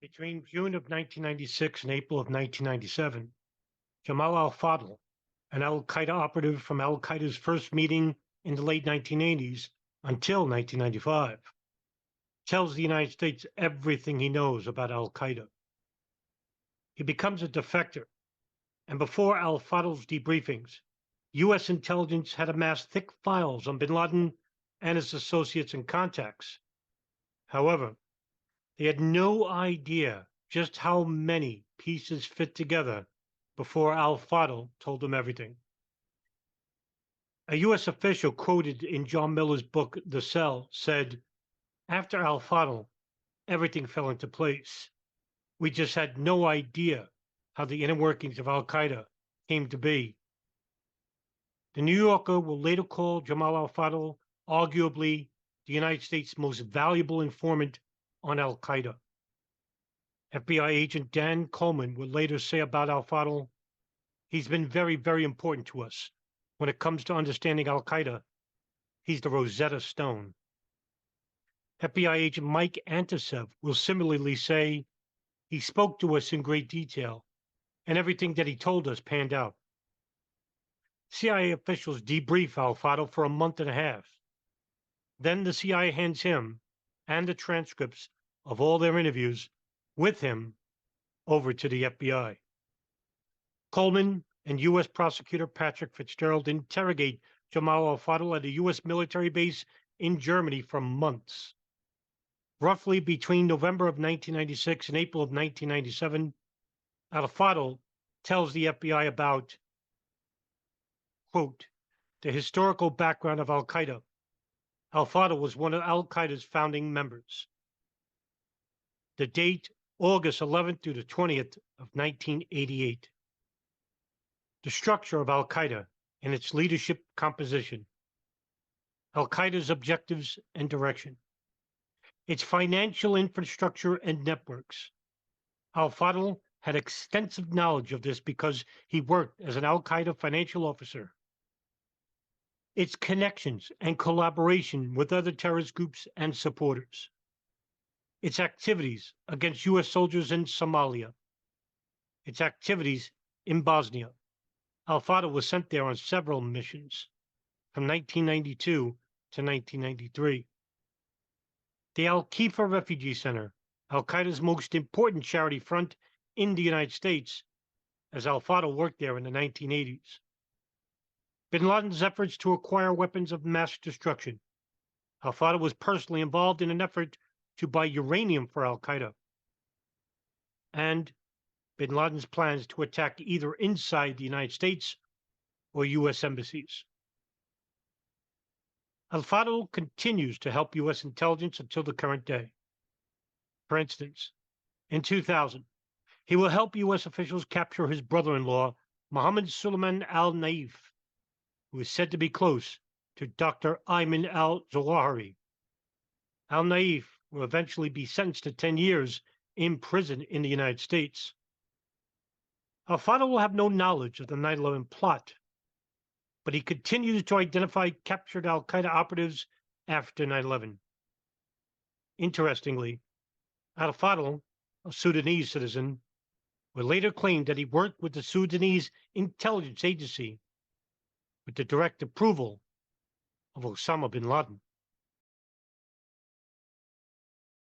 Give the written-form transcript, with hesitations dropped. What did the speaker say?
Between June of 1996 and April of 1997, Jamal al-Fadl, an al-Qaeda operative from al-Qaeda's first meeting in the late 1980s until 1995, tells the United States everything he knows about al-Qaeda. He becomes a defector, and before al-Fadl's debriefings, U.S. intelligence had amassed thick files on bin Laden and his associates and contacts. However, they had no idea just how many pieces fit together before al-Fadl told them everything. A U.S. official quoted in John Miller's book, The Cell, said, "After al-Fadl, everything fell into place. We just had no idea how the inner workings of al-Qaeda came to be." The New Yorker will later call Jamal al-Fadl arguably the United States' most valuable informant on al-Qaeda. FBI agent Dan Coleman will later say about al-Fadl, "He's been very, very important to us. When it comes to understanding al-Qaeda, he's the Rosetta Stone." FBI agent Mike Antosev will similarly say, "He spoke to us in great detail, and everything that he told us panned out." CIA officials debrief al-Fadl for a month and a half. Then the CIA hands him and the transcripts of all their interviews with him over to the FBI. Coleman and U.S. prosecutor Patrick Fitzgerald interrogate Jamal al-Fadl at a U.S. military base in Germany for months. Roughly between November of 1996 and April of 1997, al-Fadl tells the FBI about, quote, the historical background of al-Qaeda. Al-Fadl was one of al-Qaeda's founding members. The date, August 11th through the 20th of 1988. The structure of al-Qaeda and its leadership composition. Al-Qaeda's objectives and direction. Its financial infrastructure and networks. Al-Fadl had extensive knowledge of this because he worked as an al-Qaeda financial officer. Its connections and collaboration with other terrorist groups and supporters. Its activities against U.S. soldiers in Somalia. Its activities in Bosnia. Al-Fadl was sent there on several missions from 1992 to 1993. The Al-Kifa Refugee Center, al-Qaeda's most important charity front in the United States, as al-Fadl worked there in the 1980s. Bin Laden's efforts to acquire weapons of mass destruction. Al-Fadl was personally involved in an effort to buy uranium for al-Qaeda. And Bin Laden's plans to attack either inside the United States or U.S. embassies. Al-Fadl continues to help U.S. intelligence until the current day. For instance, in 2000, he will help U.S. officials capture his brother-in-law, Mohammed Suleiman al-Naif, who is said to be close to Dr. Ayman al-Zawahiri. Al-Naif will eventually be sentenced to 10 years in prison in the United States. Al-Fadl will have no knowledge of the 9/11 plot, but he continues to identify captured al-Qaeda operatives after 9/11. Interestingly, al-Fadl, a Sudanese citizen, will later claim that he worked with the Sudanese intelligence agency with the direct approval of Osama bin Laden.